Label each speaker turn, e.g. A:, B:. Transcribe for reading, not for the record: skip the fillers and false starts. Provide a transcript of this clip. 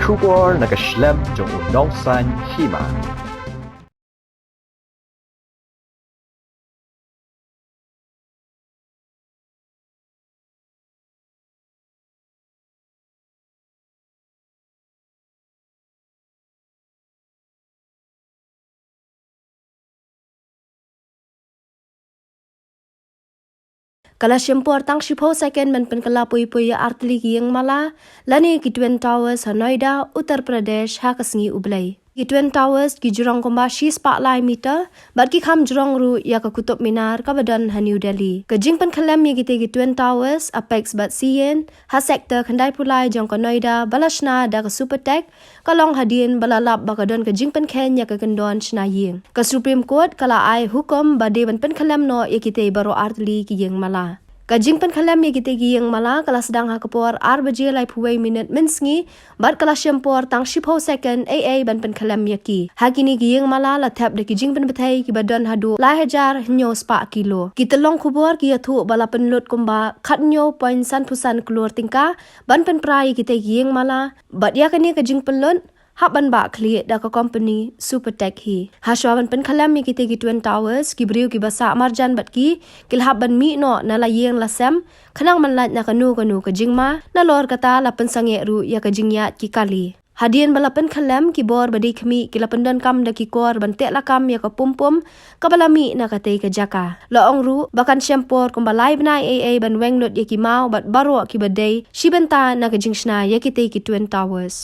A: Kubor nakaslem jong unongsan hima.
B: Kala syempur tang shipo second men kala pui ya artli yang mala lani ki Twin Towers ha Noida, Uttar Pradesh ha kasngi ublai. Ki Twin Towers ki jurong komba shi spotlight meter bat ki kham jurong ru ya ka Kutub Minar ka badan ha New Delhi. Ka jing kalam ya ki Twin Towers apex bat sien ha sektor khandai pulai jong ka Noida balashna da ka Supertech ka long hadin balalap bakadon ka jing khen ya ka kendon shna ying. Ka Supreme Court kala ai hukum bade ban kalam no ya ki baro artli ki yang mala. Kajing kalam ya kita yang mala kala sedang ha kapor arbaje lai puai minit mensngi bat kala syempor tang shipho second AA ban kalam ya ki hakini yang mala la tap de kijing betai ki badan hadu lai hajar nyo spa kilo kita long kubor ki thu bala penlut kumba khat nyo point san pusan keluar tingka ban prai kita yang mala bat ya kani kajing penlut Haban ba kli da ka company Supertech hi. Haswaban kalam mi kita ki Twin Towers ki briu ki basa marjan bat ki kilhaban mi no na la yeng la sem khanang manlat na kanu ka jingma na lor kata la sange ru ya ka jingyat ki kali. Hadian balapan kalam ki bor badi kami ki lapendan kam da ki kor bantek la kam ya ka pumpum ka balami na katay ka jaka. Laong ru bakan syempor kumbalay banay AA ban wenglot ya ki mau bat baro ki baday shibanta na ka jingshna ya ki Twin Towers.